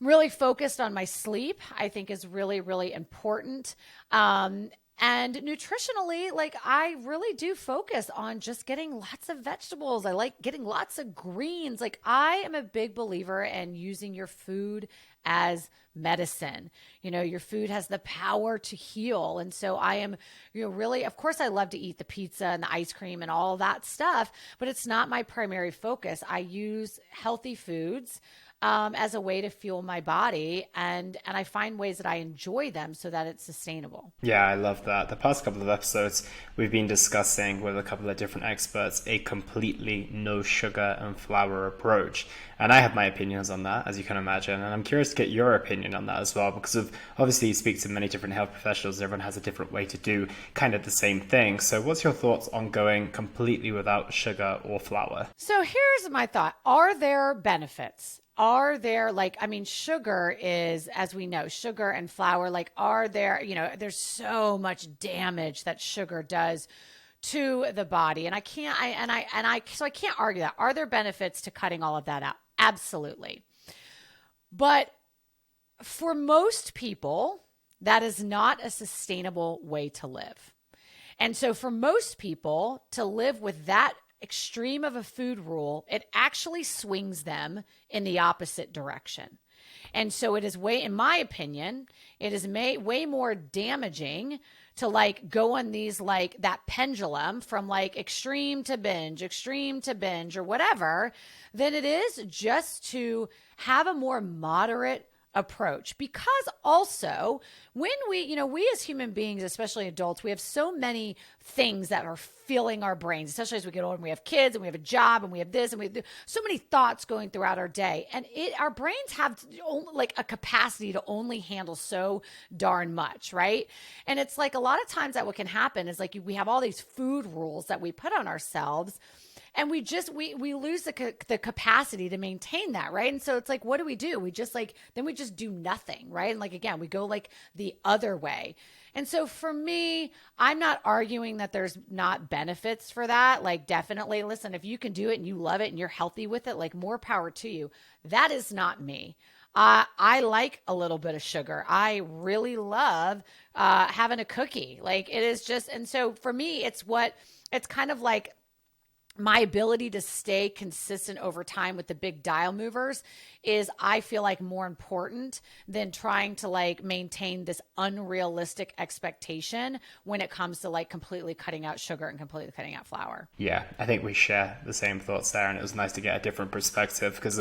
really focused on my sleep, I think is really, really important. And nutritionally, like I really do focus on just getting lots of vegetables. I like getting lots of greens. Like I am a big believer in using your food as medicine. Your food has the power to heal. And so I am, really, of course, I love to eat the pizza and the ice cream and all that stuff, but it's not my primary focus. I use healthy foods as a way to fuel my body. And I find ways that I enjoy them so that it's sustainable. Yeah, I love that. The past couple of episodes, we've been discussing with a couple of different experts a completely no sugar and flour approach. And I have my opinions on that, as you can imagine. And I'm curious to get your opinion on that as well, because obviously you speak to many different health professionals. Everyone has a different way to do kind of the same thing. So what's your thoughts on going completely without sugar or flour? So here's my thought. Are there benefits? Are there sugar is, as we know, sugar and flour, there's so much damage that sugar does to the body. And I can't argue that. Are there benefits to cutting all of that out? Absolutely. But for most people, that is not a sustainable way to live. And so for most people to live with that extreme of a food rule, it actually swings them in the opposite direction. And so it is in my opinion, it is way more damaging to go on these that pendulum from extreme to binge or whatever, than it is just to have a more moderate approach. Because also when we as human beings, especially adults, we have so many things that are filling our brains, especially as we get older and we have kids and we have a job and we have this and we have so many thoughts going throughout our day. And our brains have a capacity to only handle so darn much, right? And it's a lot of times that what can happen is we have all these food rules that we put on ourselves, and we lose the capacity to maintain that, right? And so it's what do? We just then we just do nothing, right? And again, we go the other way. And so for me, I'm not arguing that there's not benefits for that. Definitely, listen, if you can do it and you love it and you're healthy with it, more power to you. That is not me. I like a little bit of sugar. I really love having a cookie. It is just, and so for me, it's kind of my ability to stay consistent over time with the big dial movers is, I feel more important than trying to maintain this unrealistic expectation when it comes to completely cutting out sugar and completely cutting out flour. Yeah, I think we share the same thoughts there, and it was nice to get a different perspective because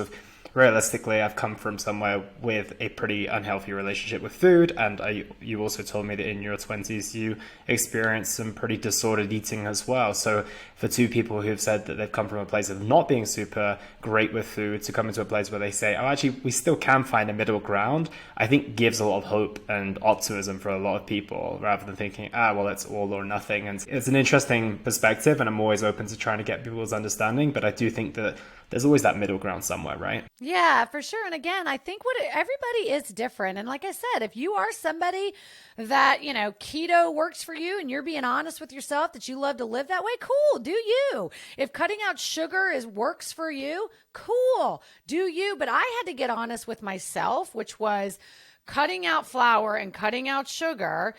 realistically, I've come from somewhere with a pretty unhealthy relationship with food, and you also told me that in your 20s you experienced some pretty disordered eating as well. So for two people who've said that they've come from a place of not being super great with food to come into a place where they say, oh, actually, we still can find a middle ground, I think gives a lot of hope and optimism for a lot of people, rather than thinking, well, it's all or nothing. And it's an interesting perspective, and I'm always open to trying to get people's understanding, but I do think that there's always that middle ground somewhere, right? Yeah, for sure. And again, I think everybody is different. And like I said, if you are somebody that, keto works for you and you're being honest with yourself that you love to live that way, cool, do you. If cutting out sugar works for you, cool, do you. But I had to get honest with myself, which was cutting out flour and cutting out sugar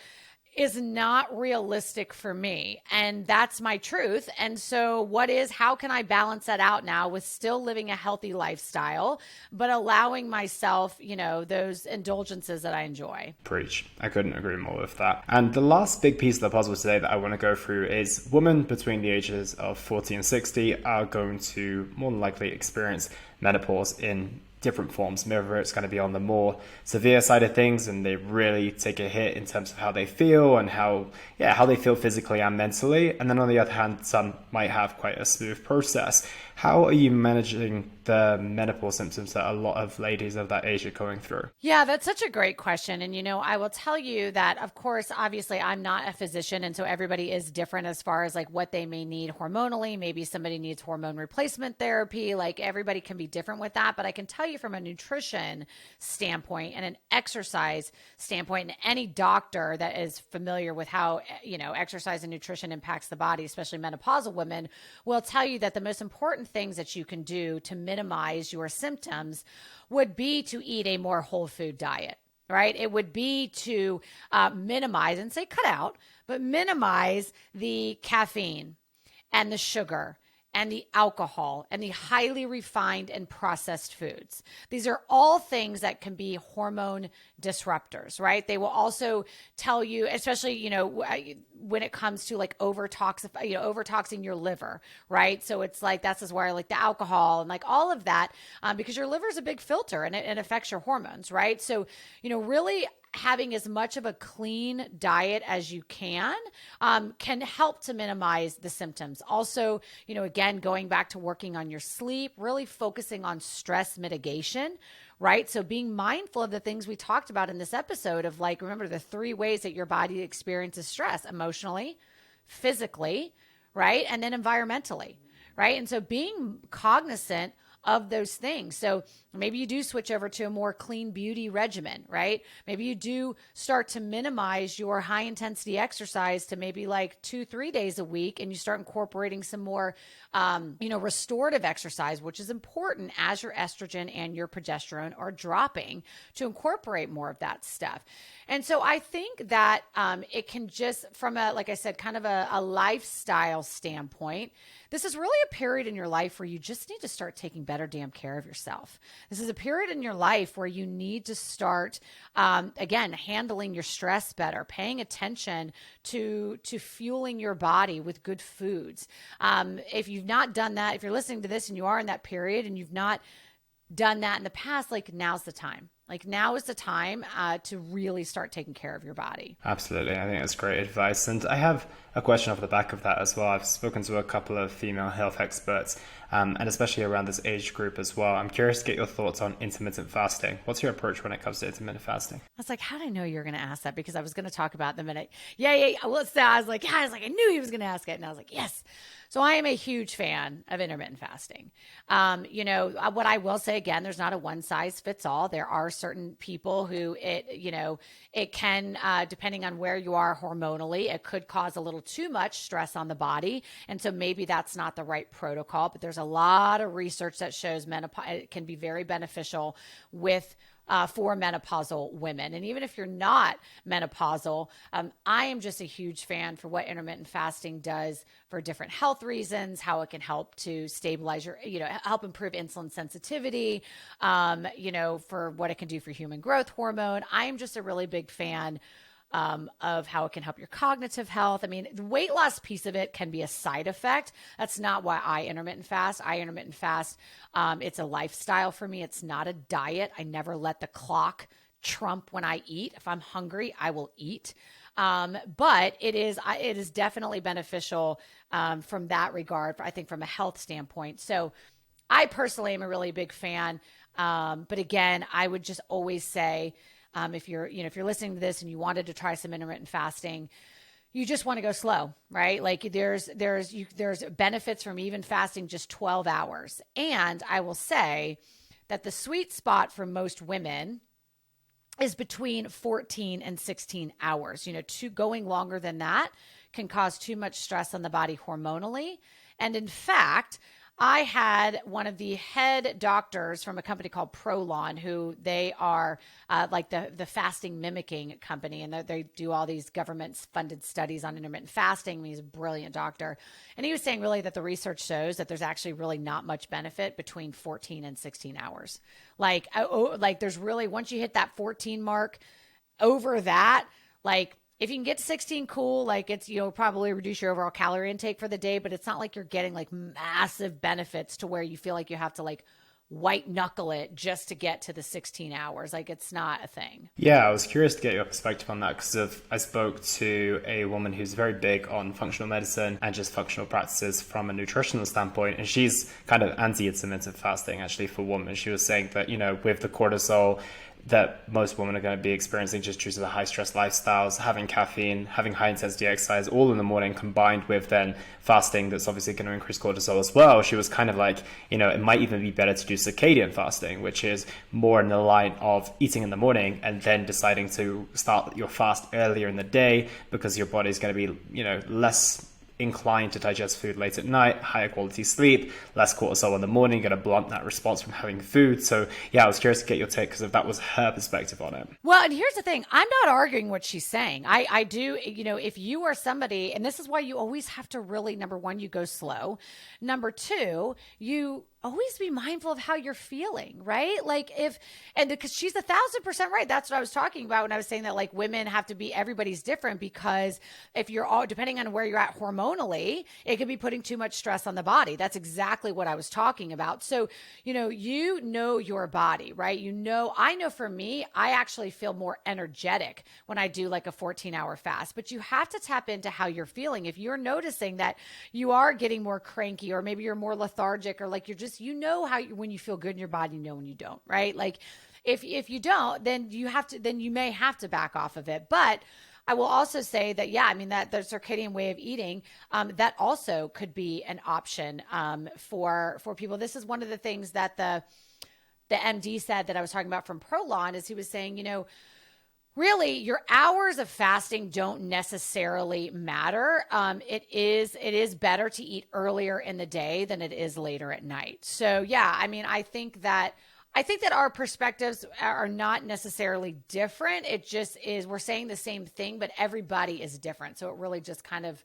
is not realistic for me. And that's my truth. And so how can I balance that out now with still living a healthy lifestyle, but allowing myself, those indulgences that I enjoy? Preach. I couldn't agree more with that. And the last big piece of the puzzle today that I want to go through is women between the ages of 40 and 60 are going to more than likely experience menopause in different forms. Whether it's going to be on the more severe side of things and they really take a hit in terms of how they feel and how they feel physically and mentally. And then on the other hand, some might have quite a smooth process. How are you managing the menopause symptoms that a lot of ladies of that age are going through? Yeah, that's such a great question. And, I will tell you that, of course, obviously, I'm not a physician. And so everybody is different as far as like what they may need hormonally. Maybe somebody needs hormone replacement therapy. Like everybody can be different with that. But I can tell you from a nutrition standpoint and an exercise standpoint, and any doctor that is familiar with how, exercise and nutrition impacts the body, especially menopausal women, will tell you that the most important things that you can do to minimize your symptoms would be to eat a more whole food diet, right? It would be to minimize and say cut out, but minimize the caffeine and the sugar and the alcohol and the highly refined and processed foods. These are all things that can be hormone disruptors, right? They will also tell you, especially, when it comes to like overtoxing your liver, right? So it's like, that's just where like the alcohol and like all of that, because your liver is a big filter and it affects your hormones, right? So, really having as much of a clean diet as you can help to minimize the symptoms. Also, again, going back to working on your sleep, really focusing on stress mitigation, right? So being mindful of the things we talked about in this episode of like, remember the 3 ways that your body experiences stress: emotionally, physically, right? And then environmentally, right? And so being cognizant of those things. So maybe you do switch over to a more clean beauty regimen, right? Maybe you do start to minimize your high intensity exercise to maybe like 2-3 days a week, and you start incorporating some more, restorative exercise, which is important as your estrogen and your progesterone are dropping, to incorporate more of that stuff. And so I think that it can just, from like I said, kind of a lifestyle standpoint, this is really a period in your life where you just need to start taking better damn care of yourself. This is a period in your life where you need to start, again, handling your stress better, paying attention to fueling your body with good foods. If you've not done that, if you're listening to this and you are in that period and you've not done that in the past, like now's the time. Like now is the time to really start taking care of your body. Absolutely. I think that's great advice. And I have a question off the back of that as well. I've spoken to a couple of female health experts, and especially around this age group as well. I'm curious to get your thoughts on intermittent fasting. What's your approach when it comes to intermittent fasting? I was like, how did I know you were going to ask that? Because I was going to talk about it in a minute. Yeah. What's that? I was like, I knew he was going to ask it. And I was like, yes. So I am a huge fan of intermittent fasting. What I will say again, there's not a one size fits all. There are certain people who it can, depending on where you are hormonally, it could cause a little too much stress on the body. And so maybe that's not the right protocol, but there's a lot of research that shows it can be very beneficial for menopausal women. And even if you're not menopausal, I am just a huge fan for what intermittent fasting does for different health reasons, how it can help to stabilize help improve insulin sensitivity, for what it can do for human growth hormone. I am just a really big fan of how it can help your cognitive health. I mean, the weight loss piece of it can be a side effect. That's not why I intermittent fast. It's a lifestyle for me. It's not a diet. I never let the clock trump when I eat. If I'm hungry, I will eat. But it is definitely beneficial from that regard, I think from a health standpoint. So I personally am a really big fan. But again, I would just always say, if you're listening to this and you wanted to try some intermittent fasting, you just want to go slow, right? Like there's benefits from even fasting just 12 hours. And I will say that the sweet spot for most women is between 14 and 16 hours. Going longer than that can cause too much stress on the body hormonally. And in fact, I had one of the head doctors from a company called Prolon, who they are like the fasting mimicking company, and they do all these government funded studies on intermittent fasting. He's a brilliant doctor, and he was saying really that the research shows that there's actually really not much benefit between 14 and 16 hours. Like there's really, once you hit that 14 mark, over that, like if you can get to 16, cool. Like it's, you'll probably reduce your overall calorie intake for the day, but it's not like you're getting like massive benefits to where you feel like you have to like white knuckle it just to get to the 16 hours. Like it's not a thing. Yeah, I was curious to get your perspective on that because I spoke to a woman who's very big on functional medicine and just functional practices from a nutritional standpoint. And she's kind of anti-intermittent fasting actually for women. She was saying that, with the cortisol that most women are going to be experiencing just due to the high stress lifestyles, having caffeine, having high intensity exercise all in the morning combined with then fasting that's obviously going to increase cortisol as well. She was kind of like, it might even be better to do circadian fasting, which is more in the line of eating in the morning and then deciding to start your fast earlier in the day because your body's going to be, less inclined to digest food late at night, higher quality sleep, less cortisol in the morning, going to blunt that response from having food. So yeah, I was curious to get your take because if that was her perspective on it. Well, and here's the thing. I'm not arguing what she's saying. I do, if you are somebody, and this is why you always have to really, number one, you go slow. Number two, you always be mindful of how you're feeling, right? Like and because she's 1,000% right. That's what I was talking about when I was saying that like women have to be, everybody's different because if you're all, depending on where you're at hormonally, it could be putting too much stress on the body. That's exactly what I was talking about. So, you know your body, right? I know for me, I actually feel more energetic when I do like a 14-hour fast, but you have to tap into how you're feeling. If you're noticing that you are getting more cranky or maybe you're more lethargic or like you're just, when you feel good in your body, when you don't, right? Like if you don't, then you may have to back off of it. But I will also say that, yeah, I mean, that the circadian way of eating, that also could be an option for people. This is one of the things that the MD said that I was talking about from Prolon is he was saying, really, your hours of fasting don't necessarily matter. It is better to eat earlier in the day than it is later at night. So yeah, I mean, I think that our perspectives are not necessarily different. It just is, we're saying the same thing, but everybody is different. So it really just kind of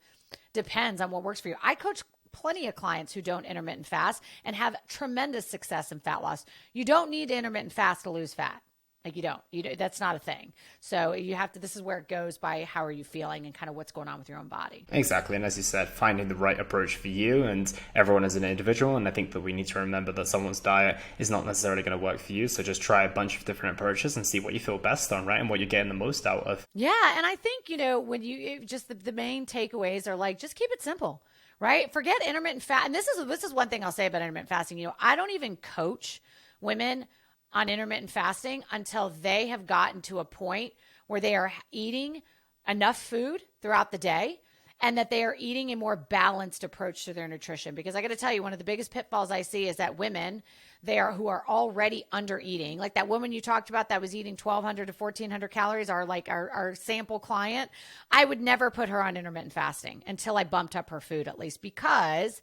depends on what works for you. I coach plenty of clients who don't intermittent fast and have tremendous success in fat loss. You don't need to intermittent fast to lose fat. Like you don't, that's not a thing. So you have to, this is where it goes by how are you feeling and kind of what's going on with your own body. Exactly. And as you said, finding the right approach for you, and everyone is an individual. And I think that we need to remember that someone's diet is not necessarily going to work for you. So just try a bunch of different approaches and see what you feel best on, right? And what you're getting the most out of. Yeah. And I think, when you just the main takeaways are like, just keep it simple, right? Forget intermittent fast. And this is one thing I'll say about intermittent fasting. I don't even coach women on intermittent fasting until they have gotten to a point where they are eating enough food throughout the day and that they are eating a more balanced approach to their nutrition. Because I got to tell you, one of the biggest pitfalls I see is that women who are already under eating, like that woman you talked about that was eating 1,200 to 1,400 calories, our sample client, I would never put her on intermittent fasting until I bumped up her food at least, because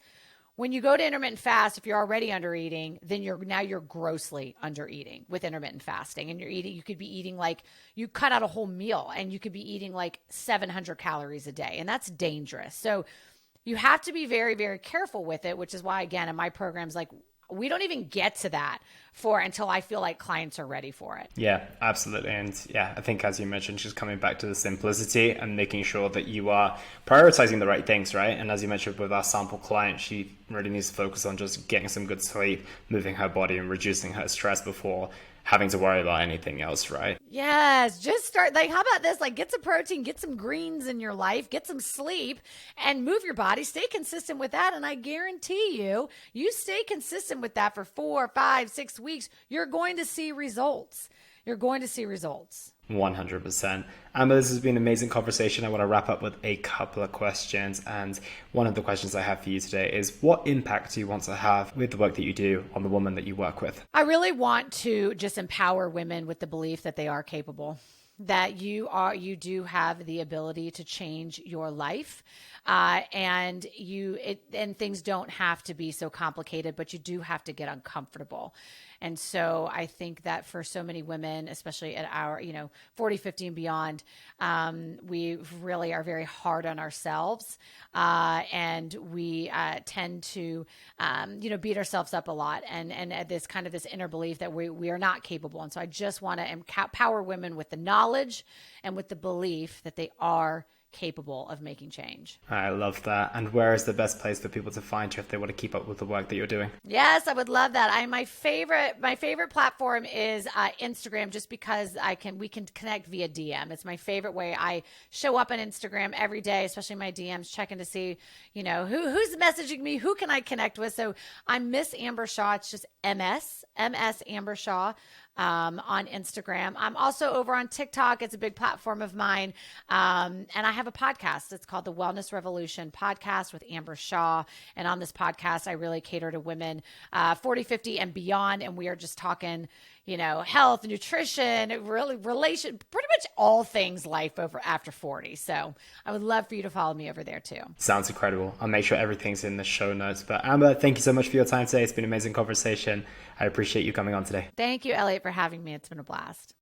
when you go to intermittent fast, if you're already under eating, then you're grossly under eating with intermittent fasting. And you could be eating like, you cut out a whole meal and you could be eating like 700 calories a day. And that's dangerous. So you have to be very, very careful with it, which is why, again, in my programs, like we don't even get to that until I feel like clients are ready for it. Yeah, absolutely. And yeah, I think as you mentioned, just coming back to the simplicity and making sure that you are prioritizing the right things, right? And as you mentioned with our sample client, she really needs to focus on just getting some good sleep, moving her body and reducing her stress before having to worry about anything else, right? Yes, just start, like, how about this? Like, get some protein, get some greens in your life, get some sleep, and move your body. Stay consistent with that, and I guarantee you stay consistent with that for 4, 5, 6 weeks, you're going to see results. You're going to see results. 100%. Amber, this has been an amazing conversation. I want to wrap up with a couple of questions. And one of the questions I have for you today is, what impact do you want to have with the work that you do on the woman that you work with? I really want to just empower women with the belief that they are capable, that you do have the ability to change your life. And things don't have to be so complicated, but you do have to get uncomfortable. And so I think that for so many women, especially at our, 40, 50 and beyond, we really are very hard on ourselves. And we tend to, beat ourselves up a lot. And this inner belief that we are not capable. And so I just want to empower women with the knowledge and with the belief that they are capable of making change. I love that. And where is the best place for people to find you if they want to keep up with the work that you're doing? Yes, I would love that. My favorite platform is Instagram, just because we can connect via DM. It's my favorite way. I show up on Instagram every day, especially my DMs, checking to see, who's messaging me, who can I connect with. So I'm Miss Amber Shaw. It's just MS Amber Shaw. On Instagram. I'm also over on TikTok. It's a big platform of mine. And I have a podcast. It's called the Wellness Revolution Podcast with Amber Shaw. And on this podcast, I really cater to women 40, 50 and beyond. And we are just talking, health, nutrition, really pretty much all things life after 40. So I would love for you to follow me over there too. Sounds incredible. I'll make sure everything's in the show notes. But Amber, thank you so much for your time today. It's been an amazing conversation. I appreciate you coming on today. Thank you, Elliot, for having me. It's been a blast.